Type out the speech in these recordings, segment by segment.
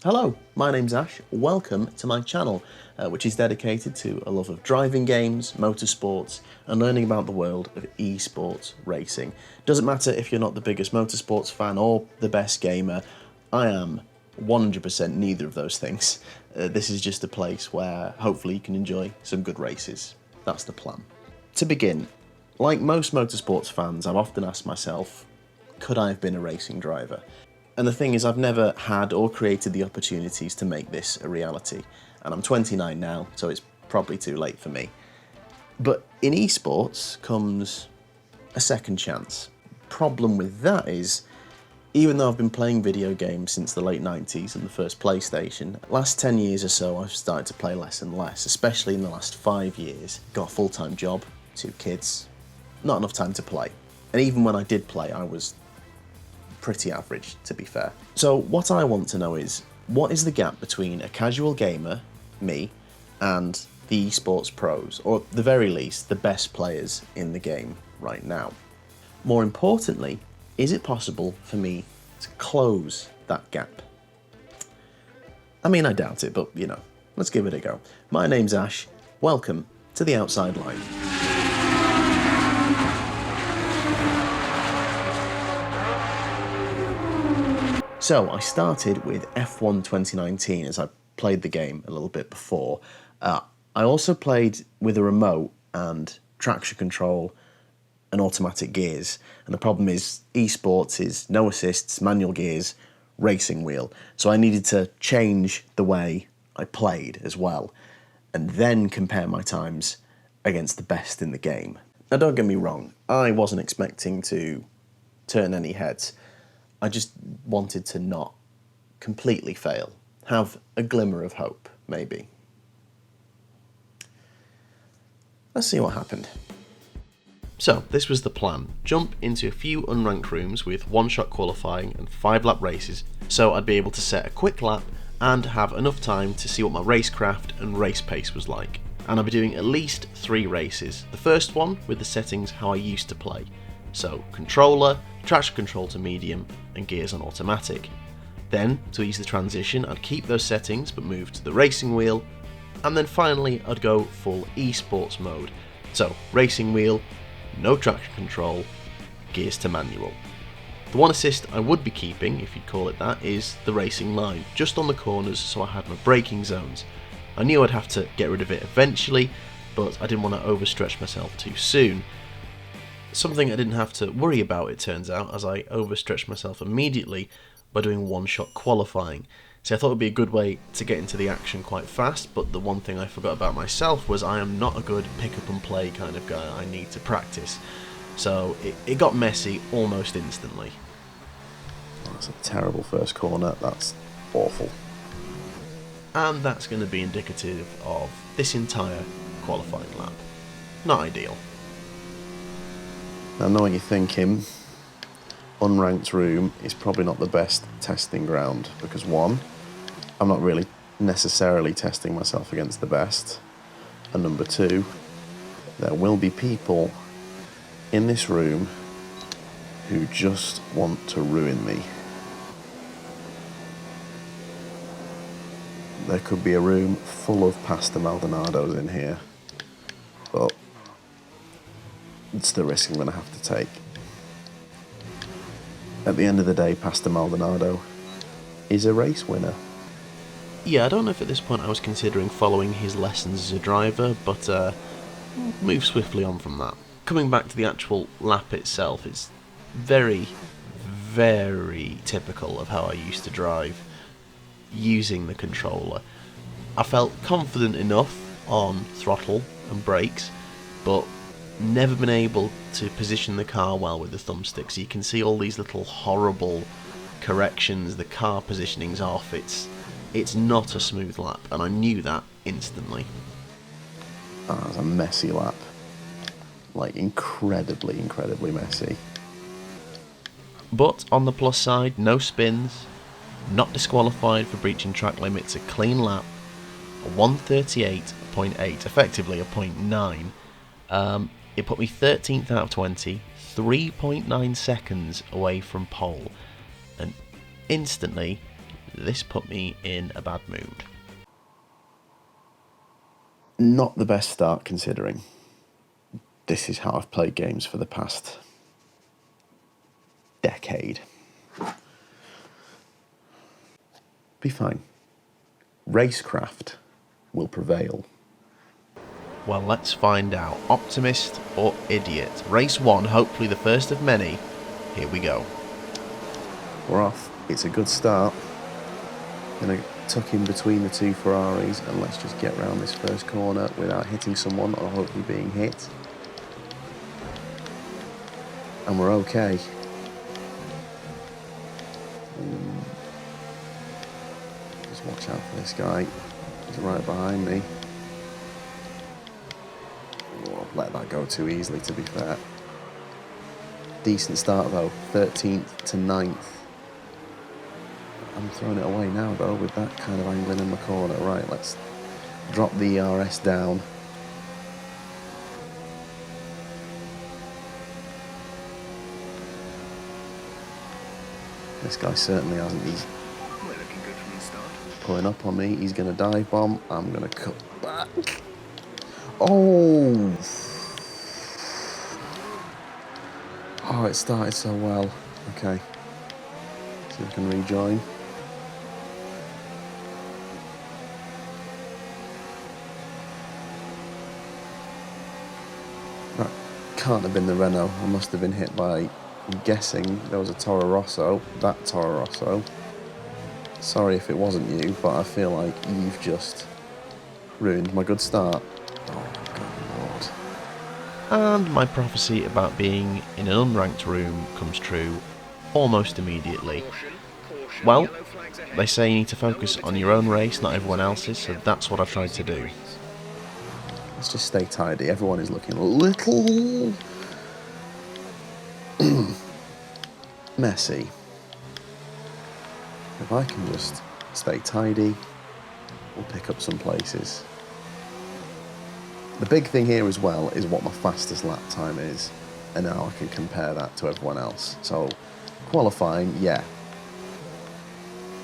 Hello, my name's Ash. Welcome to my channel, which is dedicated to a love of driving games, motorsports, and learning about the world of esports racing. Doesn't matter if you're not the biggest motorsports fan or the best gamer, I am 100% neither of those things. This is just a place where hopefully you can enjoy some good races. That's the plan. To begin, like most motorsports fans, I've often asked myself, could I have been a racing driver? And the thing is, I've never had or created the opportunities to make this a reality. And I'm 29 now, so it's probably too late for me. But in esports comes a second chance. Problem with that is, even though I've been playing video games since the late 90s and the first PlayStation, last 10 years or so I've started to play less and less, especially in the last 5 years. Got a full-time job, 2 kids, not enough time to play. And even when I did play, I was pretty average, to be fair. So what I want to know is, what is the gap between a casual gamer, me, and the esports pros, or at the very least, the best players in the game right now? More importantly, is it possible for me to close that gap? I mean, I doubt it, but you know, let's give it a go. My name's Ash. Welcome to The Outside Line. So I started with F1 2019 as I played the game a little bit before. I also played with a remote and traction control and automatic gears. And the problem is esports is no assists, manual gears, racing wheel. So I needed to change the way I played as well and then compare my times against the best in the game. Now don't get me wrong, I wasn't expecting to turn any heads. I just wanted to not completely fail, have a glimmer of hope, maybe. Let's see what happened. So, this was the plan. Jump into a few unranked rooms with one-shot qualifying and 5-lap races, so I'd be able to set a quick lap and have enough time to see what my racecraft and race pace was like. And I'll be doing at least 3 races. The first one with the settings how I used to play. So, controller, traction control to medium, and gears on automatic. Then, to ease the transition, I'd keep those settings but move to the racing wheel, and then finally I'd go full esports mode. So, racing wheel, no traction control, gears to manual. The one assist I would be keeping, if you'd call it that, is the racing line, just on the corners so I had my braking zones. I knew I'd have to get rid of it eventually, but I didn't want to overstretch myself too soon. Something I didn't have to worry about, it turns out, as I overstretched myself immediately by doing one-shot qualifying. So I thought it would be a good way to get into the action quite fast, but the one thing I forgot about myself was I am not a good pick-up-and-play kind of guy. I need to practice. So it got messy almost instantly. That's a terrible first corner. That's awful. And that's going to be indicative of this entire qualifying lap. Not ideal. Now, I know what you're thinking, unranked room is probably not the best testing ground because 1, I'm not really necessarily testing myself against the best, and number 2, there will be people in this room who just want to ruin me. There could be a room full of Pasta Maldonados in here, but it's the risk I'm going to have to take. At the end of the day, Pasta Maldonado is a race winner. Yeah, I don't know if at this point I was considering following his lessons as a driver, but move swiftly on from that. Coming back to the actual lap itself, it's very, very typical of how I used to drive using the controller. I felt confident enough on throttle and brakes, but never been able to position the car well with the thumbstick, so you can see all these little horrible corrections, the car positioning's off, it's not a smooth lap, and I knew that instantly. That was a messy lap. Like, incredibly messy. But on the plus side, no spins, not disqualified for breaching track limits, a clean lap, a 138.8, effectively a 0.9. It put me 13th out of 20, 3.9 seconds away from pole, and instantly this put me in a bad mood. Not the best start considering this is how I've played games for the past decade. Be fine. Racecraft will prevail. Well, let's find out. Optimist or idiot? Race 1, hopefully the first of many. Here we go. We're off. It's a good start. Gonna tuck in between the two Ferraris and let's just get round this first corner without hitting someone or hopefully being hit. And we're okay. Just watch out for this guy. He's right behind me. Oh, I've let that go too easily, to be fair. Decent start though, 13th to 9th. I'm throwing it away now though with that kind of angling in the corner. Right, let's drop the ERS down. This guy certainly hasn't. He's pulling up on me. He's going to dive bomb. I'm going to cut back. Oh! Oh, it started so well. Okay. See if I can rejoin. That can't have been the Renault. I must have been hit by, I'm guessing there was a Toro Rosso. That Toro Rosso. Sorry if it wasn't you, but I feel like you've just ruined my good start. Oh, good lord. And my prophecy about being in an unranked room comes true almost immediately. Well, they say you need to focus on your own race, not everyone else's, so that's what I've tried to do. Let's just stay tidy. Everyone is looking a little messy. If I can just stay tidy, we'll pick up some places. The big thing here as well is what my fastest lap time is, and now I can compare that to everyone else. So, qualifying, yeah,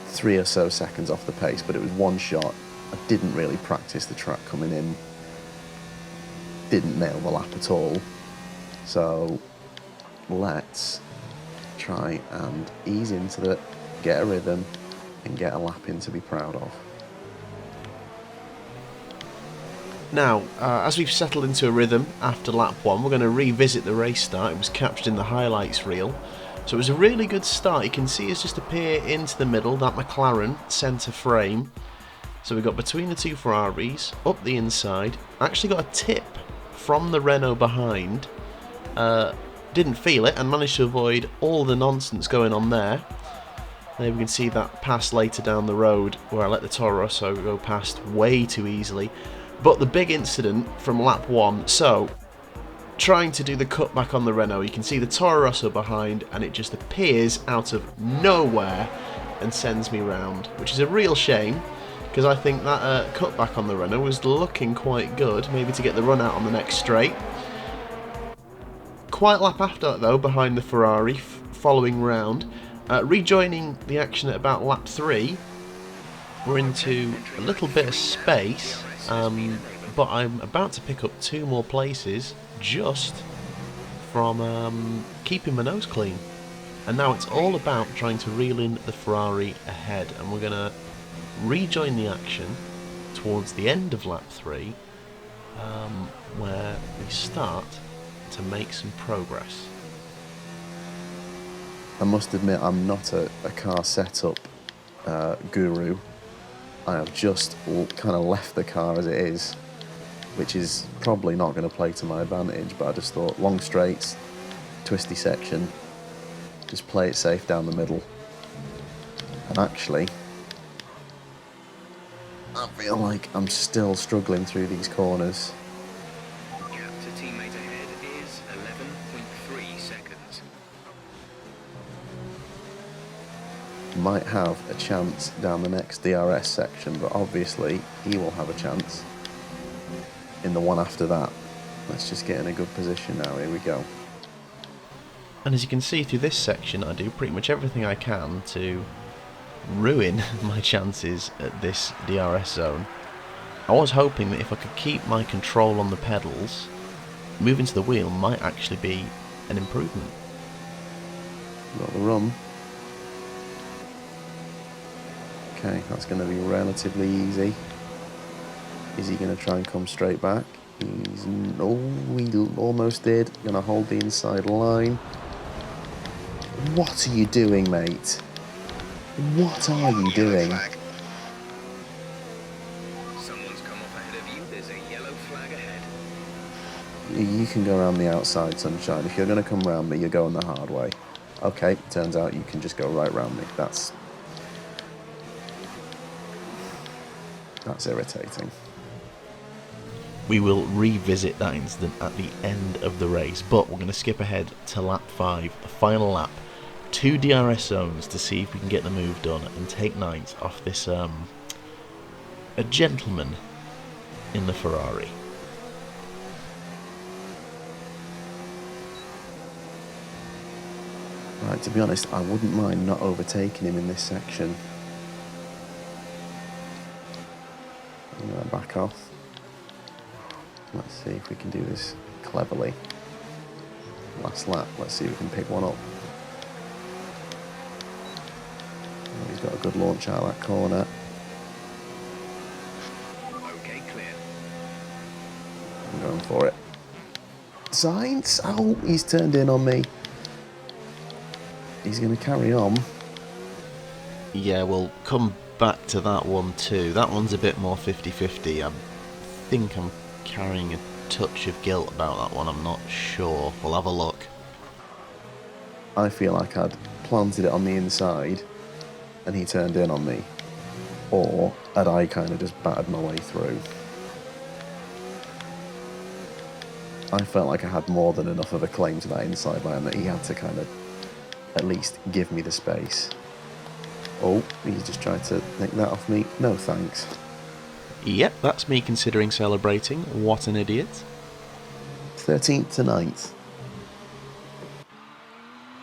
3 or so seconds off the pace, but it was one shot. I didn't really practice the track coming in, didn't nail the lap at all. So, let's try and ease into it, get a rhythm, and get a lap in to be proud of. Now, as we've settled into a rhythm after lap 1, we're going to revisit the race start. It was captured in the highlights reel. So it was a really good start. You can see us just appear into the middle, that McLaren centre frame. So we got between the two Ferraris, up the inside. Actually got a tip from the Renault behind. Didn't feel it and managed to avoid all the nonsense going on there. There we can see that pass later down the road where I let the Toro Rosso go past way too easily. But the big incident from lap 1, so trying to do the cutback on the Renault, you can see the Toro Rosso behind and it just appears out of nowhere and sends me round, which is a real shame because I think that cutback on the Renault was looking quite good, maybe to get the run out on the next straight. Quiet lap after that though, behind the Ferrari, following round. Rejoining the action at about lap 3, we're into a little bit of space. But I'm about to pick up 2 more places just from keeping my nose clean. And now it's all about trying to reel in the Ferrari ahead. And we're going to rejoin the action towards the end of lap 3, where we start to make some progress. I must admit I'm not a car setup guru. I have just kind of left the car as it is, which is probably not going to play to my advantage, but I just thought long straights, twisty section, just play it safe down the middle. And actually, I feel like I'm still struggling through these corners. Gap to teammate ahead is 11.3 seconds. Might have a chance down the next DRS section, but obviously he will have a chance in the one after that. Let's just get in a good position now. Here we go. And as you can see through this section, I do pretty much everything I can to ruin my chances at this DRS zone. I was hoping that if I could keep my control on the pedals, moving to the wheel might actually be an improvement. Got the run. Okay, that's going to be relatively easy. Is he going to try and come straight back? He's... oh, he almost did. Going to hold the inside line. What are you doing, mate? What are you doing? Someone's come off ahead of you. There's a yellow flag ahead. You can go around the outside, Sunshine. If you're going to come round me, you're going the hard way. Okay, turns out you can just go right round me. That's irritating. We will revisit that incident at the end of the race, but we're going to skip ahead to lap 5, the final lap. 2 DRS zones to see if we can get the move done and take ninth off this, a gentleman in the Ferrari. Right, to be honest, I wouldn't mind not overtaking him in this section. I'm going to back off. Let's see if we can do this cleverly. Last lap, let's see if we can pick one up. Oh, he's got a good launch out of that corner. Okay, clear. I'm going for it. Sainz! Oh, he's turned in on me. He's going to carry on. Yeah, we'll come back to that one too. That one's a bit more 50-50. I think I'm carrying a touch of guilt about that one. I'm not sure. We'll have a look. I feel like I'd planted it on the inside and he turned in on me. Or had I kind of just battered my way through. I felt like I had more than enough of a claim to that inside line that he had to kind of at least give me the space. Oh, he's just tried to nick that off me. No thanks. Yep, that's me considering celebrating. What an idiot. 13th to 9th.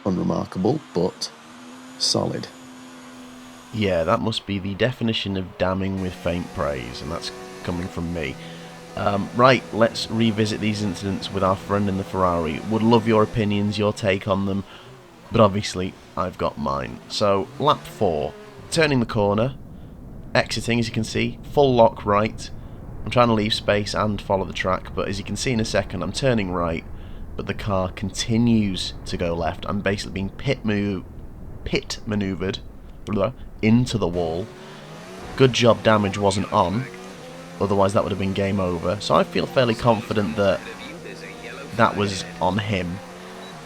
Unremarkable, but solid. Yeah, that must be the definition of damning with faint praise, and that's coming from me. Right, let's revisit these incidents with our friend in the Ferrari. Would love your opinions, your take on them, but obviously I've got mine. So, lap 4, turning the corner, exiting as you can see, full lock right. I'm trying to leave space and follow the track, but as you can see in a second, I'm turning right, but the car continues to go left. I'm basically being pit manoeuvred into the wall. Good job damage wasn't on, otherwise that would have been game over. So I feel fairly confident that that was on him.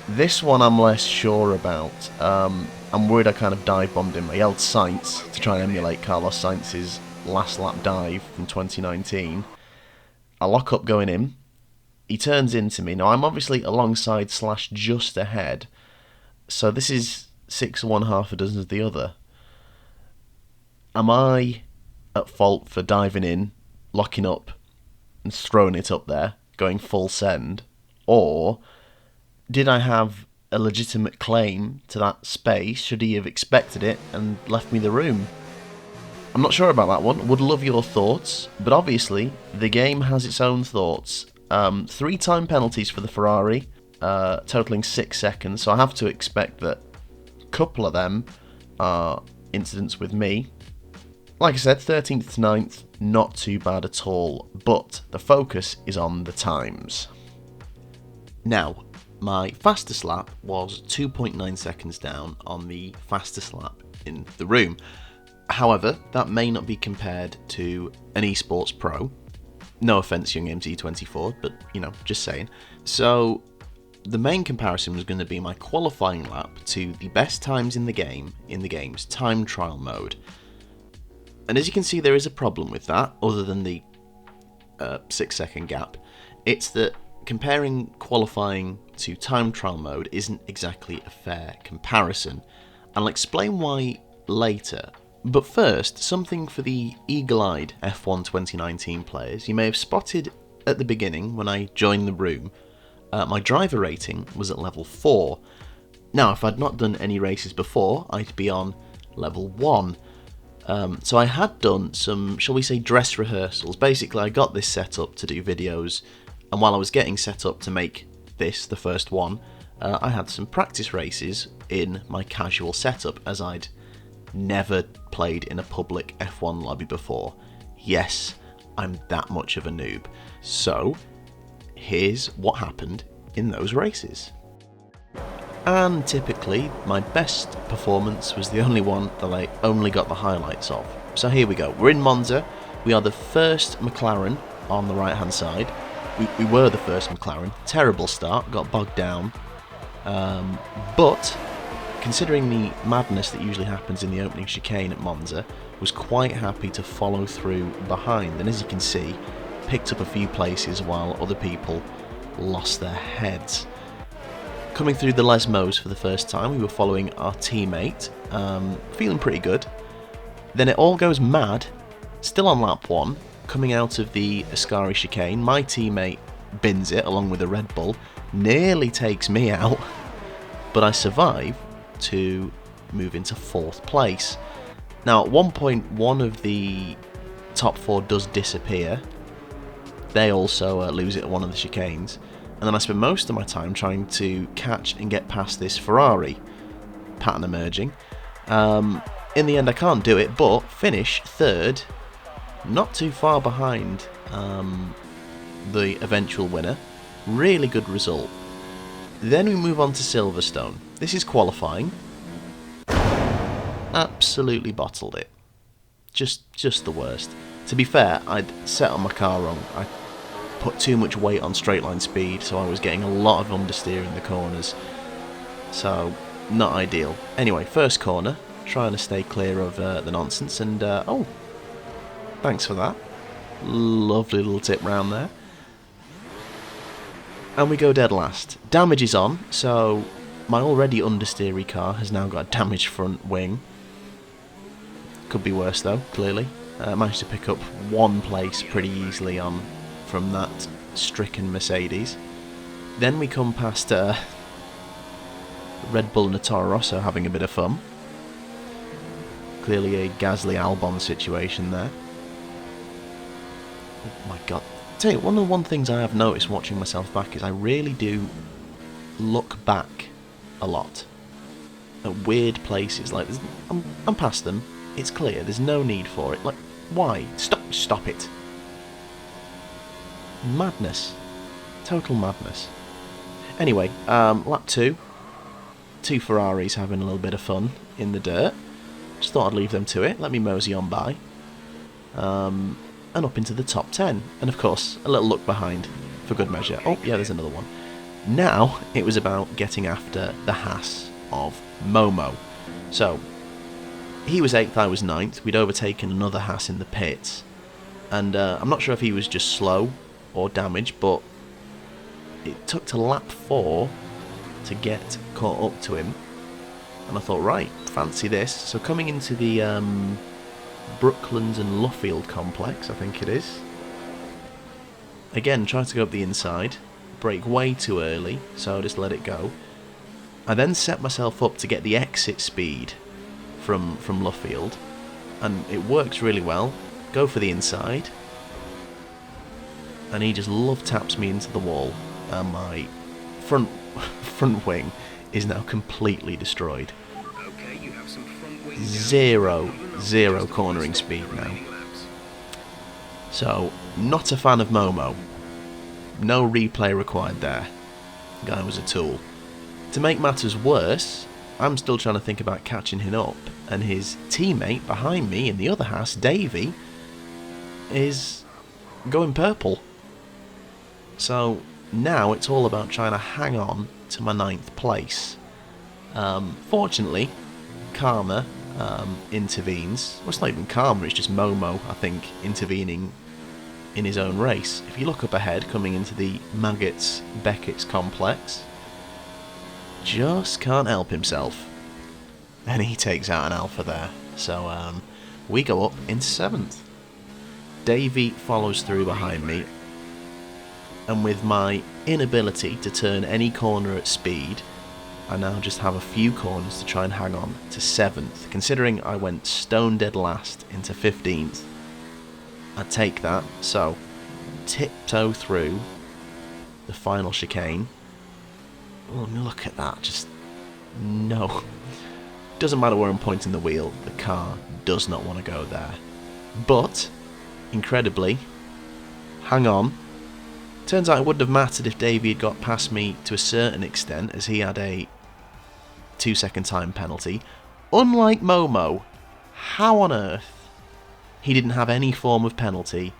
This one I'm less sure about. I'm worried I kind of dive bombed him. I yelled Sainz to try and emulate Carlos Sainz's last lap dive from 2019. I lock up going in. He turns into me. Now I'm obviously alongside / just ahead, so this is 6 of one, half a dozen of the other. Am I at fault for diving in, locking up, and throwing it up there, going full send? Or did I have a legitimate claim to that space? Should he have expected it and left me the room? I'm not sure about that one. Would love your thoughts, but obviously the game has its own thoughts. 3 time penalties for the Ferrari, totaling 6 seconds, so I have to expect that a couple of them are incidents with me. Like I said, 13th to 9th, not too bad at all, but the focus is on the times. Now, my fastest lap was 2.9 seconds down on the fastest lap in the room. However, that may not be compared to an esports pro. No offence, young MT24, but, you know, just saying. So, the main comparison was going to be my qualifying lap to the best times in the game, in the game's time trial mode. And as you can see, there is a problem with that, other than the 6 second gap. It's that comparing qualifying to time trial mode isn't exactly a fair comparison. I'll explain why later. But first, something for the eagle-eyed F1 2019 players. You may have spotted at the beginning, when I joined the room, my driver rating was at level 4. Now, if I'd not done any races before, I'd be on level 1. So I had done some, shall we say, dress rehearsals. Basically, I got this set up to do videos, and while I was getting set up to make this, the first one, I had some practice races in my casual setup, as I'd never played in a public F1 lobby before. Yes, I'm that much of a noob. So, here's what happened in those races. And typically, my best performance was the only one that I only got the highlights of. So here we go. We're in Monza. We are the first McLaren on the right-hand side. We were the first McLaren. Terrible start. Got bogged down. But considering the madness that usually happens in the opening chicane at Monza, was quite happy to follow through behind. And as you can see, picked up a few places while other people lost their heads. Coming through the Lesmos for the first time, we were following our teammate, feeling pretty good. Then it all goes mad, still on lap 1, coming out of the Ascari chicane. My teammate bins it along with a Red Bull, nearly takes me out, but I survive to move into 4th place. Now at one point, one of the top 4 does disappear. They also lose it at one of the chicanes. And then I spend most of my time trying to catch and get past this Ferrari. Pattern emerging. In the end I can't do it, but finish 3rd, not too far behind the eventual winner. Really good result. Then we move on to Silverstone. This is qualifying. Absolutely bottled it. Just the worst. To be fair, I'd set on my car wrong. I put too much weight on straight line speed, so I was getting a lot of understeer in the corners. So, not ideal. Anyway, first corner, trying to stay clear of the nonsense, and oh, thanks for that. Lovely little tip round there. And we go dead last. Damage is on, so my already understeery car has now got a damaged front wing. Could be worse though, clearly. Managed to pick up 1 place pretty easily on from that stricken Mercedes. Then we come past Red Bull and a Toro Rosso having a bit of fun. Clearly a Gasly Albon situation there. Oh my god. Tell you, one of the things I have noticed watching myself back is I really do look back a lot at weird places. Like, I'm past them. It's clear. There's no need for it. Like, why? Stop it. Madness. Total madness. Anyway, lap 2. 2 Ferraris having a little bit of fun in the dirt. Just thought I'd leave them to it. Let me mosey on by. And up into the top 10. And of course, a little look behind for good measure. Oh, yeah, there's another one. Now, it was about getting after the Haas of Momo. So, he was 8th, I was 9th. We'd overtaken another Haas in the pits. And I'm not sure if he was just slow or damaged, but it took to lap 4 to get caught up to him. And I thought, right, fancy this. So coming into the Brooklands and Luffield complex, I think it is. Again, trying to go up the inside. Brake way too early, so I just let it go. I then set myself up to get the exit speed from Luffield. And it works really well. Go for the inside. And he just love taps me into the wall. And my front wing is now completely destroyed. Okay, you have some front wing Zero cornering speed now. So, not a fan of Momo. No replay required there. Guy was a tool. To make matters worse, I'm still trying to think about catching him up, and his teammate behind me in the other house, Davey, is going purple. So now it's all about trying to hang on to my 9th place. Fortunately, Karma intervenes. Well, it's not even Karma, it's just Momo, I think, intervening in his own race. If you look up ahead, coming into the Maggots-Beckett's complex, just can't help himself. And he takes out an Alpha there. So we go up into 7th. Davey follows through behind me, and with my inability to turn any corner at speed, I now just have a few corners to try and hang on to 7th. Considering I went stone dead last into 15th, I'd take that. So, tiptoe through the final chicane. Oh, look at that, just no. Doesn't matter where I'm pointing the wheel, the car does not want to go there. But, incredibly, hang on. Turns out it wouldn't have mattered if Davey had got past me to a certain extent, as he had a 2-second time penalty. Unlike Momo, how on earth he didn't have any form of penalty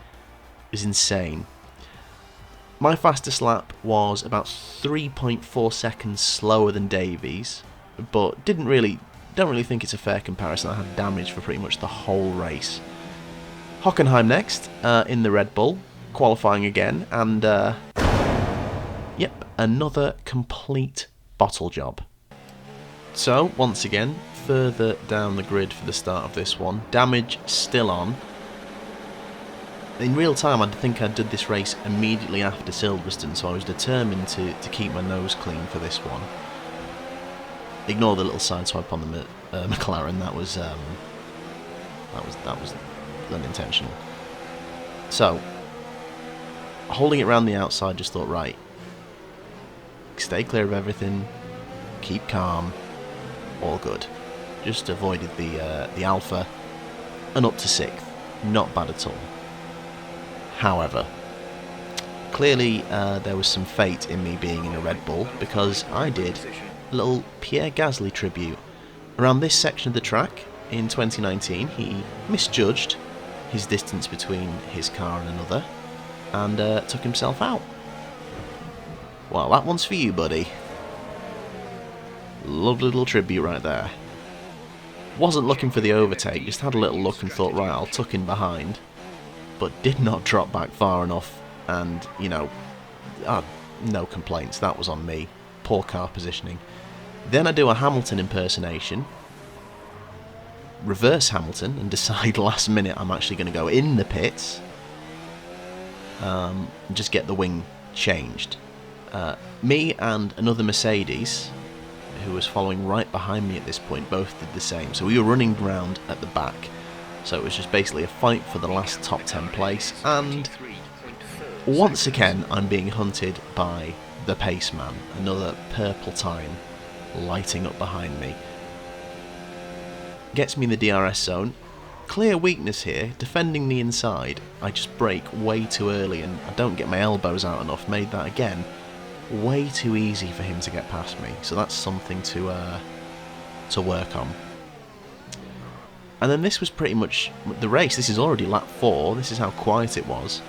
is insane. My fastest lap was about 3.4 seconds slower than Davey's, but don't really think it's a fair comparison. I had damage for pretty much the whole race. Hockenheim next, in the Red Bull, qualifying again, and yep, another complete bottle job. So, once again, further down the grid for the start of this one, damage still on. In real time, I think I did this race immediately after Silverstone, so I was determined to keep my nose clean for this one. Ignore the little sideswipe on the McLaren. That was unintentional. So, holding it around the outside, just thought, right, stay clear of everything, keep calm, all good. Just avoided the Alpha, and up to 6th, not bad at all. However, clearly there was some fate in me being in a Red Bull, because I did a little Pierre Gasly tribute. Around this section of the track in 2019, he misjudged his distance between his car and another, and took himself out. Well, that one's for you, buddy. Lovely little tribute right there. Wasn't looking for the overtake, just had a little look and thought, right, I'll tuck in behind, but did not drop back far enough, and, you know, no complaints, that was on me. Poor car positioning. Then I do a Hamilton impersonation, reverse Hamilton, and decide last minute I'm actually going to go in the pits, and just get the wing changed. Me and another Mercedes, who was following right behind me at this point, both did the same. So we were running round at the back. So it was just basically a fight for the last top 10 place. And once again, I'm being hunted by the pace man. Another purple time lighting up behind me. Gets me in the DRS zone. Clear weakness here, defending the inside. I just brake way too early and I don't get my elbows out enough. Made that again way too easy for him to get past me. So that's something to work on. And then this was pretty much the race. This is already lap 4. This is how quiet it was.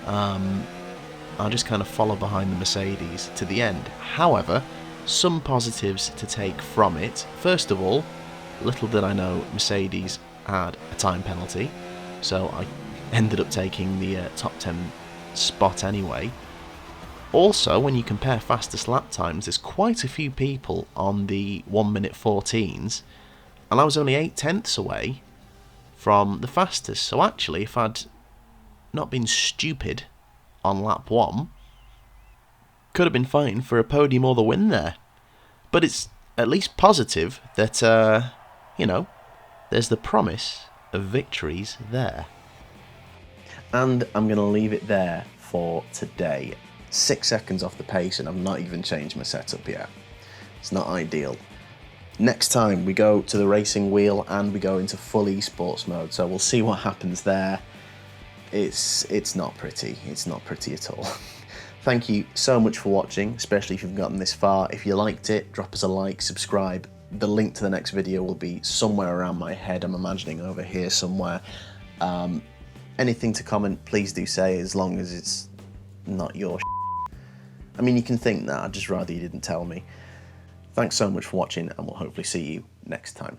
I'll just kind of follow behind the Mercedes to the end. However, some positives to take from it. First of all, little did I know Mercedes had a time penalty, so I ended up taking the top 10 spot anyway. Also, when you compare fastest lap times, there's quite a few people on the 1:14s, and I was only 8/10 away from the fastest. So actually, if I'd not been stupid on lap 1, could have been fine for a podium or the win there. But it's at least positive that, you know, there's the promise of victories there. And I'm going to leave it there for today. 6 seconds off the pace and I've not even changed my setup yet. It's not ideal. Next time we go to the racing wheel and we go into full esports mode, so we'll see what happens there. It's not pretty. It's not pretty at all. Thank you so much for watching, especially if you've gotten this far. If you liked it, drop us a like, subscribe. The link to the next video will be somewhere around my head, I'm imagining over here somewhere. Anything to comment, please do say, as long as it's not your I mean, you can think that, I'd just rather you didn't tell me. Thanks so much for watching, and we'll hopefully see you next time.